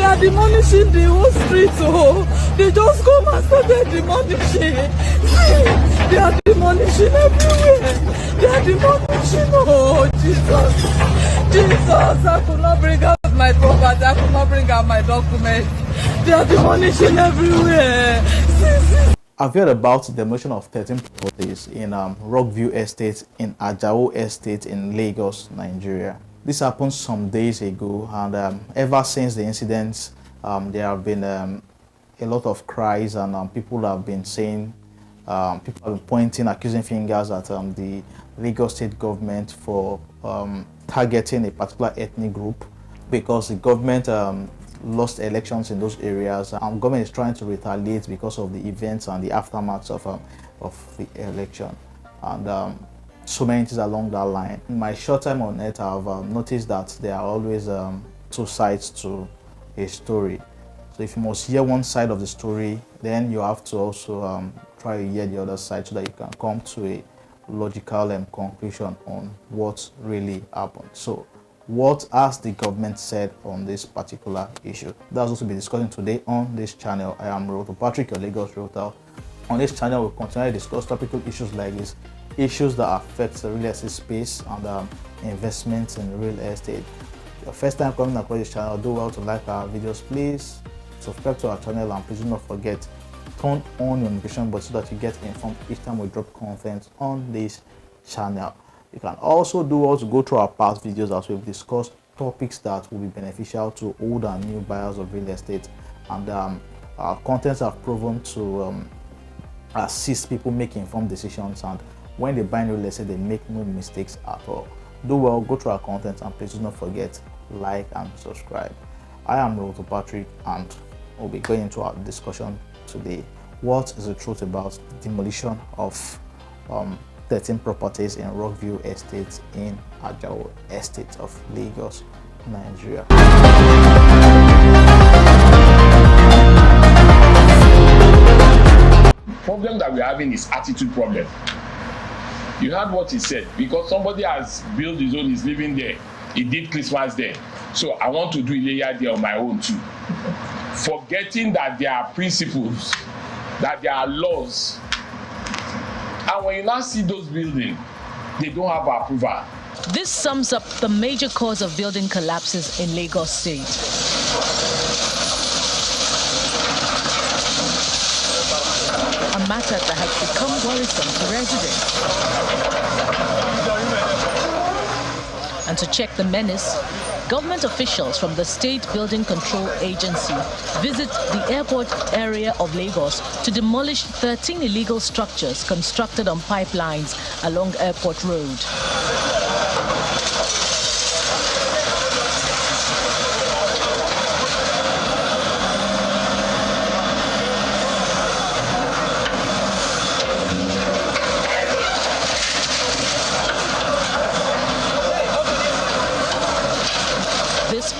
are demolishing the whole street. Oh, they just come and started demolishing. They are demolishing everywhere. They are demolishing. Oh, Jesus, I could not bring out my property. I could not bring out my documents. They are demolishing everywhere. I've heard about the demolition of 13 properties in Rockview Estate, in Ajao Estate in Lagos, Nigeria. This happened some days ago, and ever since the incident, there have been a lot of cries, and people have been saying, people have been pointing, accusing fingers at the Lagos state government for targeting a particular ethnic group, because the government lost elections in those areas, and government is trying to retaliate because of the events and the aftermath of the election, and so many things along that line. In my short time on earth, I've noticed that there are always two sides to a story. So if you must hear one side of the story, then you have to also try to hear the other side so that you can come to a logical conclusion on what really happened. So what has the government said on this particular issue? That's also be discussing today on this channel. I am Realtor Patrick, your Lagos Realtor. On this channel, we'll continue to discuss topical issues like this, issues that affect the real estate space and investments in real estate. Your first time coming across this channel, do well to like our videos. Please subscribe to our channel, and please do not forget, turn on your notification button so that you get informed each time we drop content on this channel. You can also do well to go through our past videos as we've discussed topics that will be beneficial to old and new buyers of real estate, and our contents have proven to assist people make informed decisions, and when they buy real estate, they make no mistakes at all. Do well, go through our content, and please do not forget, like and subscribe. I am Realtor Patrick, and we'll be going into our discussion today. What is the truth about the demolition of 13 properties in Rockview Estate in Ajao Estate of Lagos, Nigeria? Problem that we're having is attitude problem. You heard what he said, because somebody has built his own, is living there, he did Christmas there, so I want to do Ileya there on my own too, forgetting that there are principles, that there are laws. And when you now see those buildings, they don't have approval. This sums up the major cause of building collapses in Lagos State. A matter that has become worrisome to residents. And to check the menace, government officials from the State Building Control Agency visit the airport area of Lagos to demolish 13 illegal structures constructed on pipelines along Airport Road.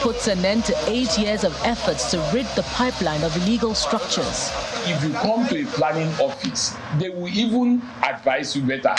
Puts an end to 8 years of efforts to rid the pipeline of illegal structures. If you come to a planning office, they will even advise you better.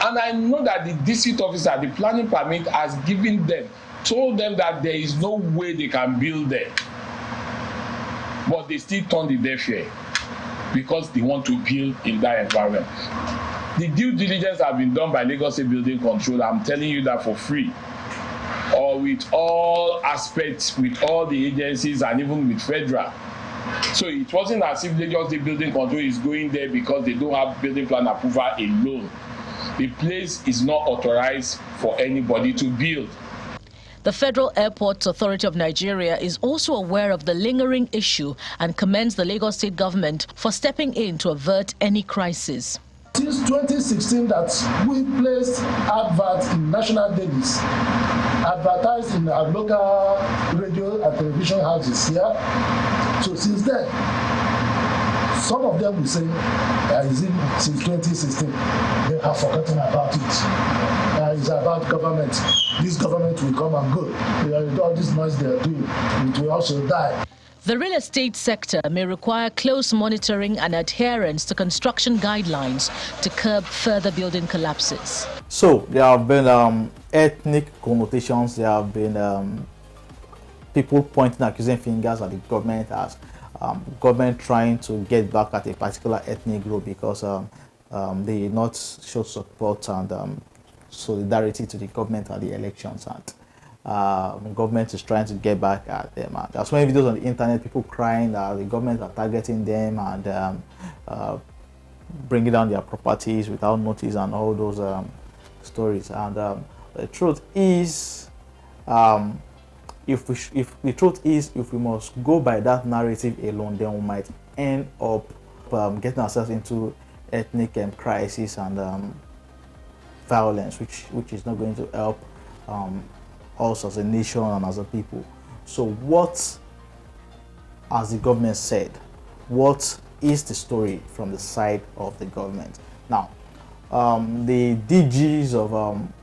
And I know that the district officer, the planning permit, has given them, told them that there is no way they can build there. But they still turn the deaf ear because they want to build in that environment. The due diligence has been done by Lagos State Building Control. I'm telling you that for free. Or with all aspects, with all the agencies, and even with federal. So it wasn't as if Lagos State Building Control is going there because they don't have building plan approval alone. The place is not authorized for anybody to build. The Federal Airports Authority of Nigeria is also aware of the lingering issue and commends the Lagos State government for stepping in to avert any crisis. Since 2016 that we placed adverts in national dailies, advertised in our local radio and television houses here. So since then, some of them will say, since 2016, they have forgotten about it. It's about government. This government will come and go. All this noise they are doing, it will also die. The real estate sector may require close monitoring and adherence to construction guidelines to curb further building collapses. So there have been ethnic connotations, there have been people pointing accusing fingers at the government as government trying to get back at a particular ethnic group because they did not show support and solidarity to the government at the elections, and the government is trying to get back at them. And there's many videos on the internet, people crying that the government are targeting them and bringing down their properties without notice and all those stories. And the truth is, if we must go by that narrative alone, then we might end up getting ourselves into ethnic crisis and violence, which is not going to help us as a nation and as a people. So what has the government said? What is the story from the side of the government? Now, the DGs of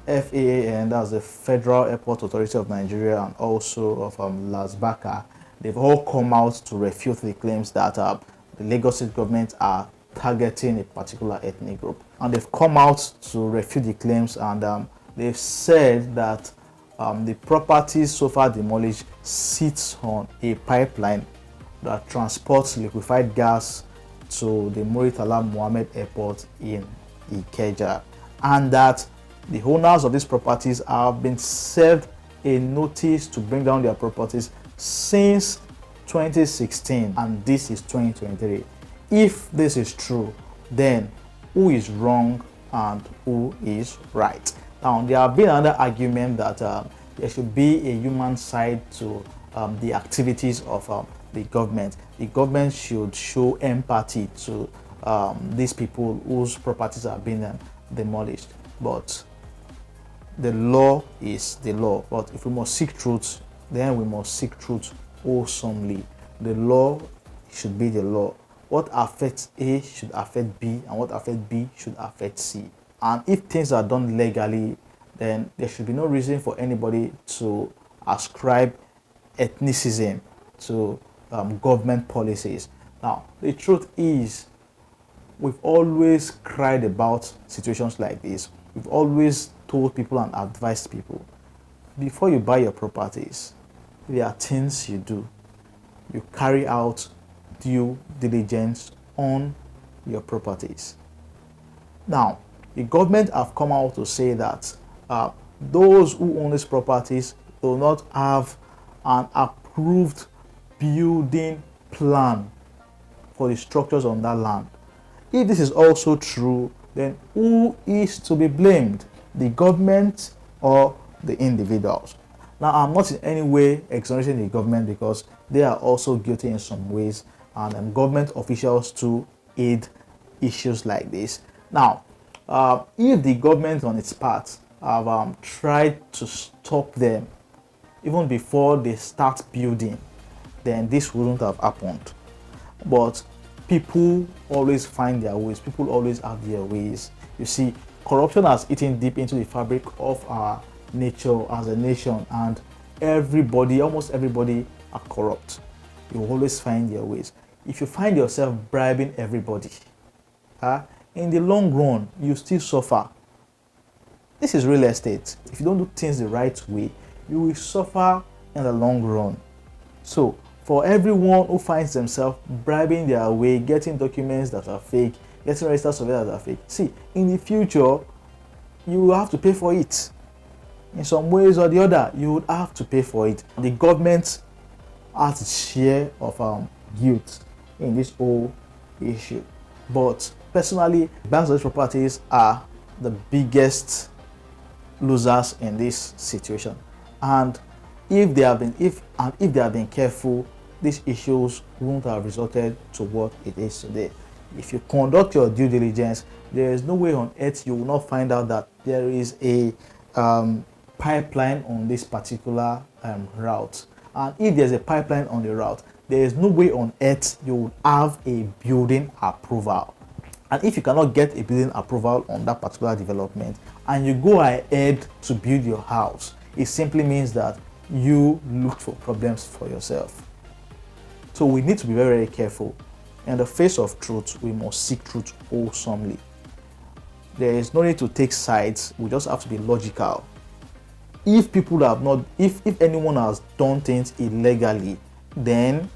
FAA, and that's the Federal Airport Authority of Nigeria, and also of Lasbca, they've all come out to refute the claims that the Lagos State government are targeting a particular ethnic group. And they've come out to refute the claims, and they've said that the properties so far demolished sits on a pipeline that transports liquefied gas to the Muritala Mohammed Airport in Ikeja, and that the owners of these properties have been served a notice to bring down their properties since 2016, and this is 2023. If this is true, then who is wrong and who is right? Now, there have been another argument that there should be a human side to the activities of the government. The government should show empathy to these people whose properties are being demolished. But the law is the law. But if we must seek truth, then we must seek truth wholesomely. The law should be the law. What affects A should affect B, and what affects B should affect C. And if things are done legally, then there should be no reason for anybody to ascribe ethnicism to government policies. Now, the truth is, we've always cried about situations like this. We've always told people and advised people, before you buy your properties, there are things you do. You carry out due diligence on your properties. Now, the government have come out to say that those who own these properties do not have an approved building plan for the structures on that land. If this is also true, then who is to be blamed? The government or the individuals? Now, I'm not in any way exonerating the government, because they are also guilty in some ways, and government officials to aid issues like this. Now, if the government on its part have tried to stop them even before they start building, then this wouldn't have happened. But people always find their ways. People always have their ways. You see, corruption has eaten deep into the fabric of our nature as a nation, and everybody, almost everybody, are corrupt. You will always find their ways. If you find yourself bribing everybody, in the long run, you still suffer. This is real estate. If you don't do things the right way, you will suffer in the long run. So, for everyone who finds themselves bribing their way, getting documents that are fake, getting registered surveyors that are fake, see, in the future, you will have to pay for it. In some ways or the other, you would have to pay for it. The government has its share of guilt in this whole issue. But personally, banks of properties are the biggest losers in this situation. And if they have been careful, these issues won't have resulted to what it is today. If you conduct your due diligence, there is no way on earth you will not find out that there is a pipeline on this particular route. And if there's a pipeline on the route, there is no way on earth you will have a building approval. And if you cannot get a building approval on that particular development and you go ahead to build your house, it simply means that you look for problems for yourself. So we need to be very, very careful. In the face of truth, we must seek truth wholesomely. There is no need to take sides. We just have to be logical. if people have not, if anyone has done things illegally, then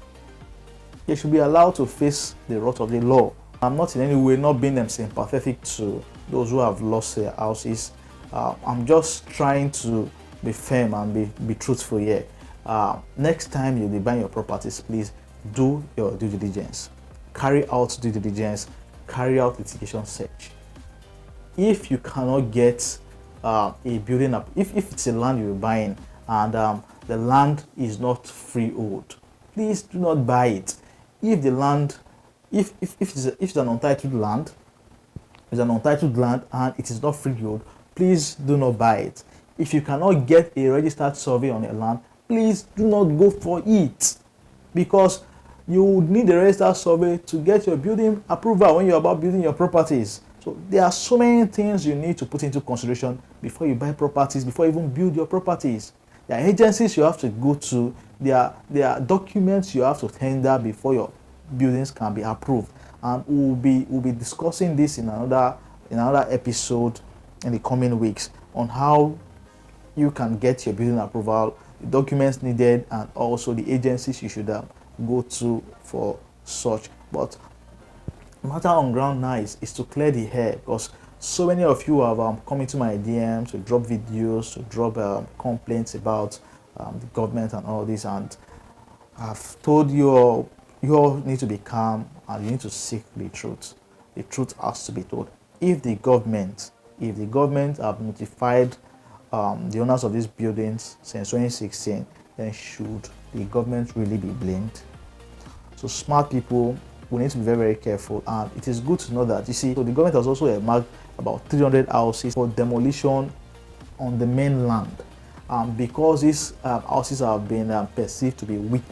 they should be allowed to face the wrath of the law. I'm not in any way not being sympathetic to those who have lost their houses. I'm just trying to be firm and be truthful here. Next time you'll be buying your properties, please do your due diligence. Carry out due diligence, carry out litigation search. If you cannot get a building up, if it's a land you're buying and the land is not freehold, please do not buy it. If the land, if it's an untitled land, and it is not freehold, please do not buy it. If you cannot get a registered survey on a land, please do not go for it, because you would need a registered survey to get your building approval when you're about building your properties. So there are so many things you need to put into consideration before you buy properties, before you even build your properties. There are agencies you have to go to, there are documents you have to tender before your buildings can be approved. And we'll be discussing this in another episode in the coming weeks on how you can get your building approval, the documents needed, and also the agencies you should go to for such. But matter on ground now is to clear the air, because so many of you have come into my DMs to drop videos, to drop complaints about the government and all this, and I've told you all need to be calm and you need to seek the truth. The truth has to be told. If the government have notified the owners of these buildings since 2016, then should the government really be blamed? So smart people, we need to be very, very careful, and it is good to know that, you see, so the government has also earmarked about 300 houses for demolition on the mainland, because these houses have been perceived to be weak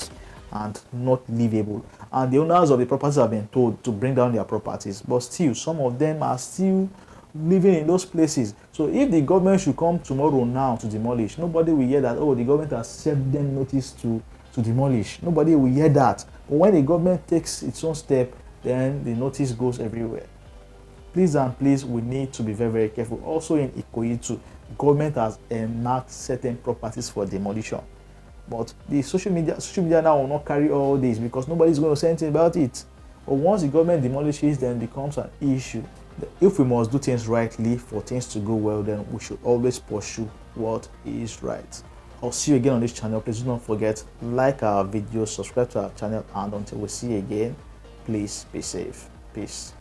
and not livable, and the owners of the properties have been told to bring down their properties, but still some of them are still living in those places. So if the government should come tomorrow now to demolish, nobody will hear that, oh, the government has served them notice to demolish. Nobody will hear that. But when the government takes its own step, then the notice goes everywhere. Please and please, we need to be very, very careful. Also in Ikoyi too, government has marked certain properties for demolition, but the social media now will not carry all this, because nobody is going to say anything about it. But once the government demolishes, then it becomes an issue. If we must do things rightly for things to go well, then we should always pursue what is right. I'll see you again on this channel. Please do not forget, like our videos, subscribe to our channel, and until we see you again, please be safe. Peace.